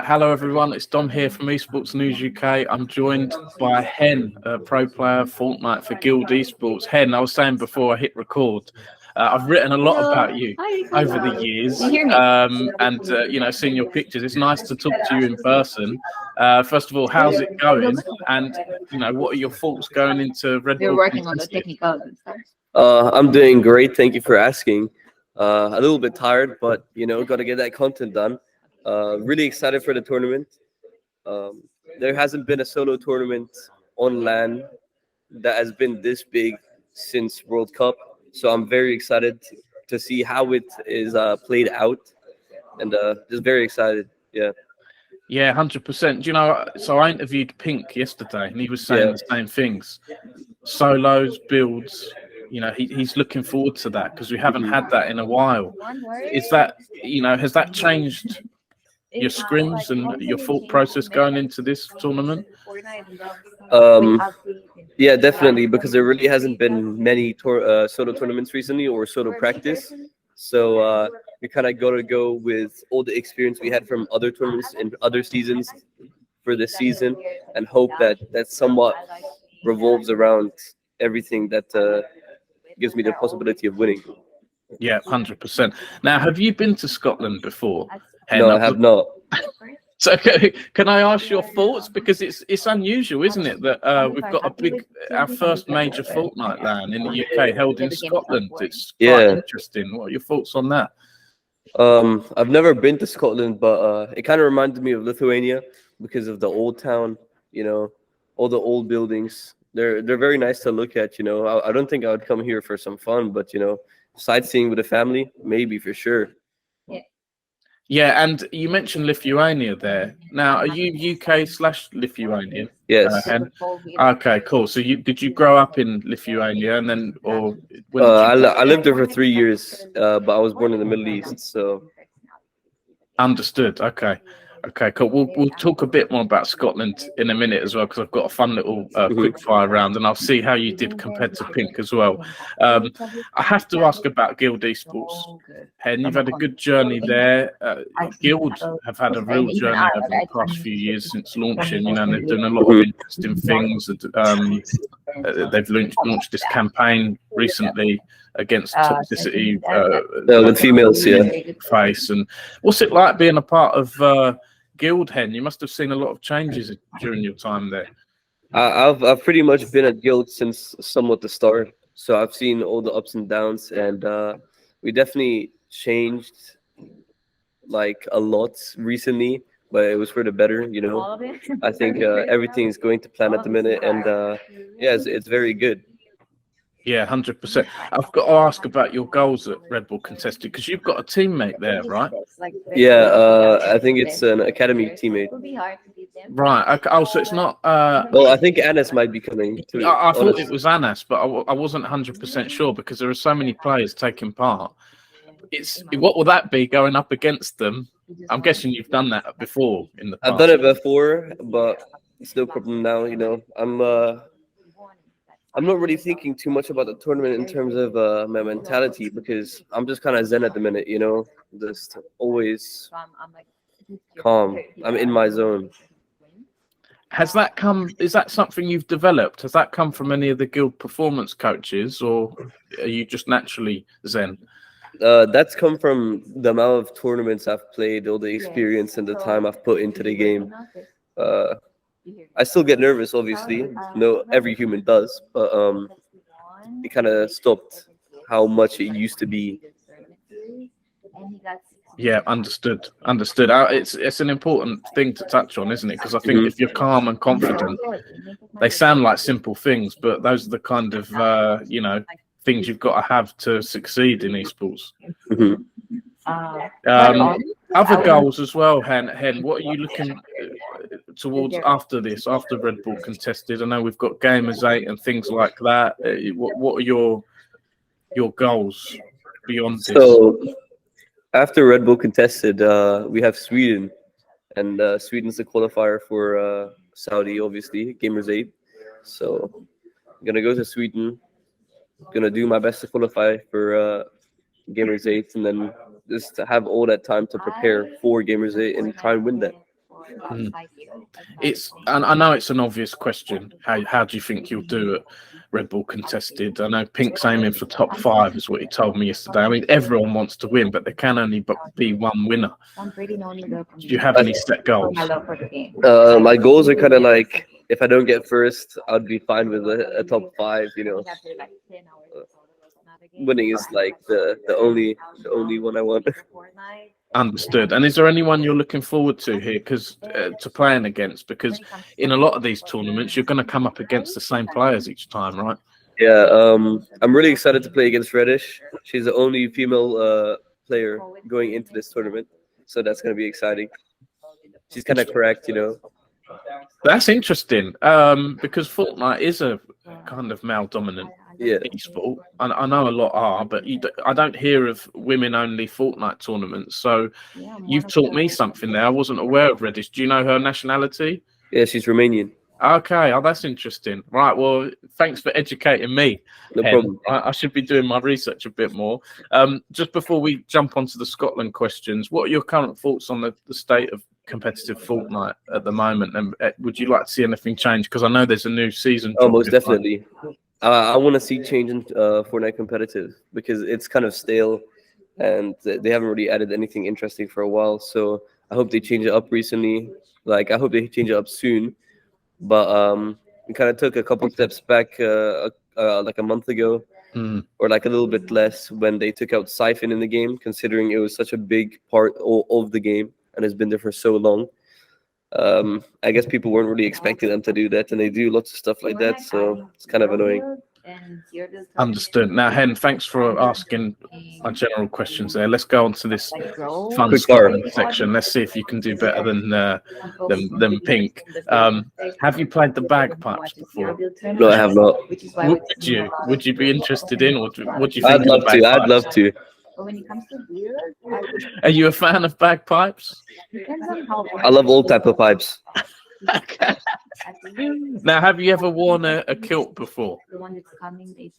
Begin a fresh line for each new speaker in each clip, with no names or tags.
Hello everyone, it's Dom here from Esports News UK. I'm joined by Hen, a pro player Fortnite for Guild Esports. Hen, I was saying before I hit record, I've written a lot about you over the years, and seeing your pictures. It's nice to talk to you in person. First of all, how's it going? And what are your thoughts going into Red Bull?
We're working on the technical stuff.
I'm doing great. Thank you for asking. A little bit tired, but got to get that content done. Really excited for the tournament. There hasn't been a solo tournament on LAN that has been this big since World Cup, so I'm very excited to see how it is played out, and just very excited. Yeah.
Yeah, 100%. So I interviewed Pink yesterday, and he was saying the same things. Solos, builds. He's looking forward to that because we haven't had that in a while. Is that has that changed your scrims and your thought process going into this tournament?
Yeah, definitely, because there really hasn't been many solo tournaments recently or solo practice. So we kind of got to go with all the experience we had from other tournaments in other seasons for this season, and hope that somewhat revolves around everything that gives me the possibility of winning.
Yeah, 100%. Now, have you been to Scotland before?
No, I have not.
So can I ask your thoughts? Because it's unusual, isn't it, that we've got our first major Fortnite LAN in the UK held in Scotland. It's quite interesting. What are your thoughts on that?
I've never been to Scotland, but it kind of reminded me of Lithuania because of the old town, all the old buildings. They're very nice to look at, I don't think I would come here for some fun, but sightseeing with a family, maybe, for sure.
Yeah, and you mentioned Lithuania there. Now, are you UK/Lithuanian?
Yes.
Okay, cool. So did you grow up in Lithuania, and then, or when did you...
I lived there for 3 years, but I was born in the Middle East, so.
Understood. Okay, cool. We'll talk a bit more about Scotland in a minute as well, because I've got a fun little quick fire round, and I'll see how you did compared to Pink as well. I have to ask about Guild Esports. Hen, you've had a good journey there. Guild have had a real journey over the past few years since launching. And they're doing a lot of interesting things. They've launched this campaign recently against toxicity
with females,
face. And what's it like being a part of Guild, Hen? You must have seen a lot of changes during your time there.
I've pretty much been at Guild since somewhat the start, so I've seen all the ups and downs, and we definitely changed like a lot recently, but it was for the better. I think everything is going to plan at the minute, and it's very good.
Yeah, 100%. I've got to ask about your goals at Red Bull Contested, because you've got a teammate there, right?
Yeah, I think it's an academy teammate.
Right. Okay. Oh, so it's not.
Well, I think Anas might be coming.
I thought it was Anas, but I wasn't 100% sure because there are so many players taking part. What will that be going up against them? I'm guessing you've done that before in the past.
I've done it before, but it's no problem now. I'm not really thinking too much about the tournament in terms of my mentality, because I'm just kind of zen at the minute, just always calm. I'm in my zone.
Is that something you've developed? Has that come from any of the Guild performance coaches, or are you just naturally zen?
That's come from the amount of tournaments I've played, all the experience and the time I've put into the game. I still get nervous, obviously. No, every human does, but it kind of stopped how much it used to be.
Yeah, understood. It's an important thing to touch on, isn't it? Because I think if you're calm and confident, they sound like simple things, but those are the kind of things you've got to have to succeed in esports. Other goals as well, Hen. What are you looking towards after Red Bull Contested? I know we've got Gamers 8 and things like that. What are your goals beyond this?
So after Red Bull Contested, we have Sweden, and Sweden's the qualifier for Saudi, obviously, Gamers 8. So I'm gonna go to Sweden. Gonna do my best to qualify for Gamers 8, and then just to have all that time to prepare for Gamers 8 and try and win that.
It's, and I know it's an obvious question. How do you think you'll do at Red Bull Contested? I know Pink's aiming for top 5, is what he told me yesterday. I mean, everyone wants to win, but there can only be one winner. Do you have any set goals?
My goals are kind of like, if I don't get first, I'd be fine with a top 5. You know, winning is like the only one I want.
Understood. And is there anyone you're looking forward to here, because to playing against? Because in a lot of these tournaments, you're going to come up against the same players each time, right?
Yeah, I'm really excited to play against Reddish. She's the only female player going into this tournament, so that's going to be exciting. She's kind of correct, you know.
That's interesting, because Fortnite is a kind of male-dominant esport. I know a lot are, but I don't hear of women-only Fortnite tournaments. So you've taught me something there. I wasn't aware of Reddish. Do you know her nationality?
Yeah, she's Romanian.
Okay, oh, that's interesting. Right, well, thanks for educating me.
No problem.
I should be doing my research a bit more. Just before we jump onto the Scotland questions, what are your current thoughts on the state of competitive Fortnite at the moment? And would you like to see anything change? Because I know there's a new season.
Oh, most definitely. I want to see change in Fortnite competitive, because it's kind of stale and they haven't really added anything interesting for a while. So I hope they change it up recently. Like, I hope they change it up soon. But we kind of took a couple steps back like a month ago, or like a little bit less, when they took out Siphon in the game, considering it was such a big part of the game and has been there for so long. I guess people weren't really expecting them to do that, and they do lots of stuff like that, so it's kind of annoying.
Understood. Now, Hen, thanks for asking my general questions there. Let's go on to this fun
Quick
Scotland section. Let's see if you can do better than Pink. Have you played the bagpipes before?
No, I have not.
Would you be interested in, or what do you think?
I'd love to.
But when it comes to beer,
Are you a fan of bagpipes?
I love all type of pipes.
Okay. Now, have you ever worn a kilt before?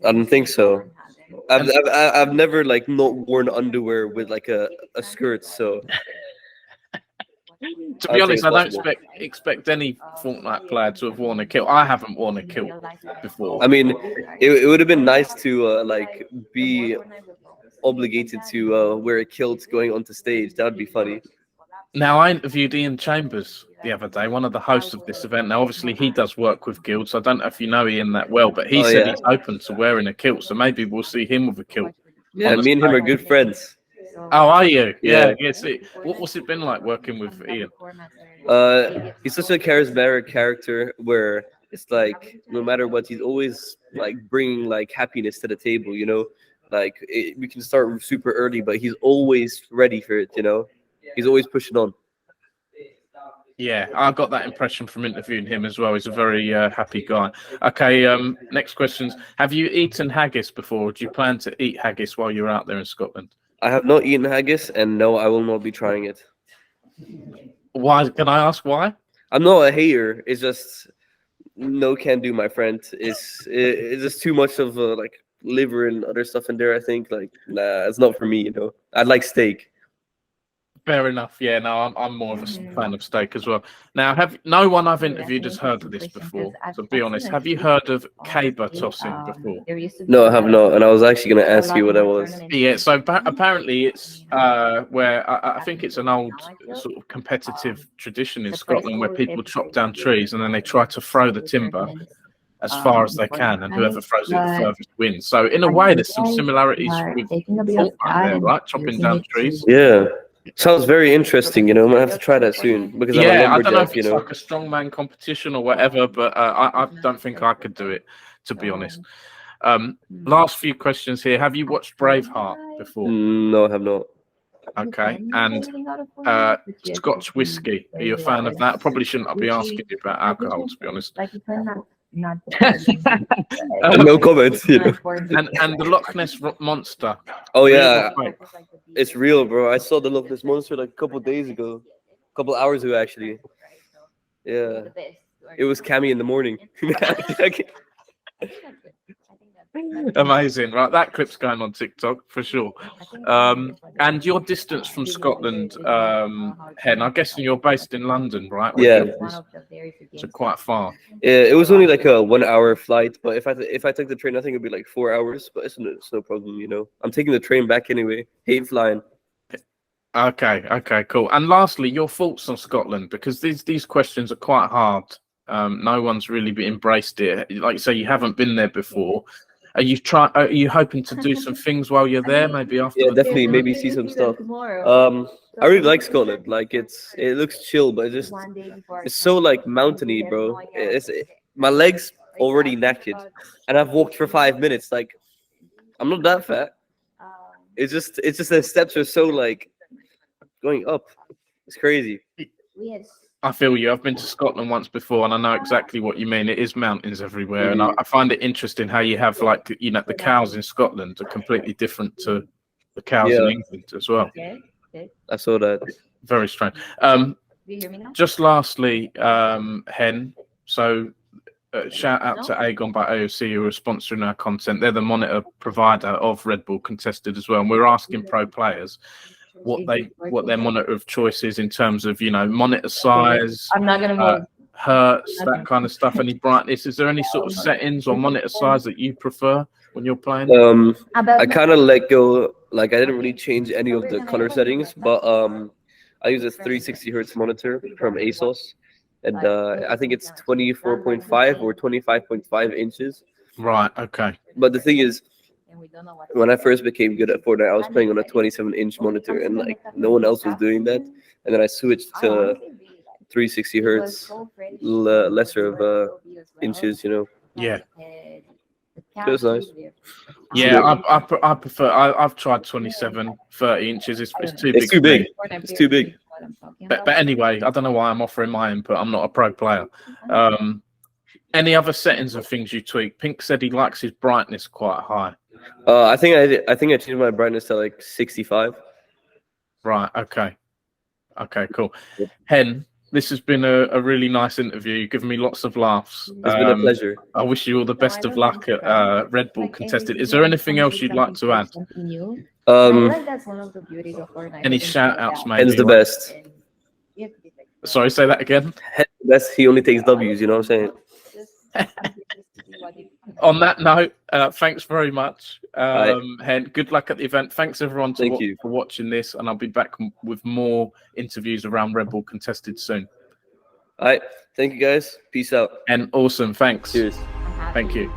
I don't think so. I've never like not worn underwear with like a skirt. So
to be honest, I don't expect any Fortnite player to have worn a kilt. I haven't worn a kilt before.
I mean, it would have been nice to like be obligated to wear a kilt going onto stage. That would be funny.
Now, I interviewed Ian Chambers the other day, one of the hosts of this event. Now, obviously, he does work with guilds, so I don't know if you know Ian that well, but he said he's open to wearing a kilt, so maybe we'll see him with a kilt.
Yeah, me and him are good friends.
Oh, are you?
Yeah.
What's it been like working with Ian?
He's such a charismatic character where it's like, no matter what, he's always like bringing like happiness to the table, you know? Like, we can start super early, but he's always ready for it, you know? He's always pushing on.
Yeah, I got that impression from interviewing him as well. He's a very happy guy. Okay, next questions. Have you eaten haggis before? Or do you plan to eat haggis while you're out there in Scotland?
I have not eaten haggis, and no, I will not be trying it.
Why? Can I ask why?
I'm not a hater. It's just no can do, my friend. It's just too much of like liver and other stuff in there. I think like, nah, it's not for me. You know, I like steak.
Fair enough. Yeah, no, I'm more of a fan of steak as well. Now, no one I've interviewed has heard of this before. So be honest, have you heard of caber tossing before?
No, I have not. And I was actually going to ask you what that was.
Yeah, so apparently it's where I think it's an old sort of competitive tradition in Scotland where people chop down trees and then they try to throw the timber as far as they can, and whoever throws it the furthest wins. So in a way, there's some similarities with Fortnite there, right? Chopping down trees.
Yeah. Sounds very interesting, you know. I'm gonna have to try that soon because I'm a lumberjack,
I don't know if it's like a strongman competition or whatever, but I don't think I could do it, to be honest. Last few questions here. Have you watched Braveheart before?
No, I have not.
Okay, and Scotch whiskey. Are you a fan of that? Probably shouldn't be asking you about alcohol, to be honest.
No comments, you know.
And the Loch Ness Monster.
Oh yeah, it's real, bro. I saw the Loch Ness Monster like a couple days ago, a couple hours ago actually. Yeah, it was Cammy in the morning.
Amazing, right? That clip's going on TikTok for sure. And your distance from Scotland, Hen, I'm guessing you're based in London, right?
Yeah.
So quite far.
It was only like a 1 hour flight, but if I took the train, I think it'd be like 4 hours. But it's no problem, you know. I'm taking the train back anyway. Hate flying.
Okay, cool. And lastly, your thoughts on Scotland, because these questions are quite hard. No one's really embraced it. Like you say, you haven't been there before. Are you hoping to do some things while you're there? Maybe after.
Yeah, definitely. Maybe see some stuff. I really like Scotland. Like it looks chill, but it's so like mountainy, bro. My legs already naked, and I've walked for 5 minutes. Like I'm not that fat. It's just the steps are so like going up. It's crazy.
I feel you. I've been to Scotland once before, and I know exactly what you mean. It is mountains everywhere, and I find it interesting how you have like the cows in Scotland are completely different to the cows in England as well.
I saw that.
Very strange. Just lastly, Hen. So shout out to AGON by AOC who are sponsoring our content. They're the monitor provider of Red Bull Contested as well, and we're asking pro players what their monitor of choice is in terms of monitor size,
I'm not gonna move.
hertz, that kind of stuff. Any brightness? Is there any sort of settings or monitor size that you prefer when you're playing?
I kind of let go. Like I didn't really change any of the color settings, but I use a 360 hertz monitor from ASOS, and I think it's 24.5 or 25.5 inches.
Right. Okay.
But the thing is, when I first became good at Fortnite, I was playing on a 27-inch monitor, and like no one else was doing that. And then I switched to 360 hertz, lesser of inches, you know.
Yeah.
It was nice.
Yeah, I prefer. I've tried 27, 30 inches. It's too big.
It's too big. It's too big.
But anyway, I don't know why I'm offering my input. I'm not a pro player. Any other settings and things you tweak? Pink said he likes his brightness quite high.
I think I changed my brightness to like 65.
Right. Okay, cool. Hen, this has been a really nice interview. You've given me lots of laughs.
It's been a pleasure.
I wish you all the best of luck at Red Bull Contested. Is there anything else you'd like to add? Any shout outs, maybe?
Hen's the best.
Sorry, say that again.
Hen's the best. He only takes W's, you know what I'm saying?
On that note, thanks very much, Hen. Good luck at the event. Thanks everyone for watching this, and I'll be back with more interviews around Red Bull Contested soon.
All right, thank you guys. Peace out.
And awesome, thanks.
Cheers.
Thank you.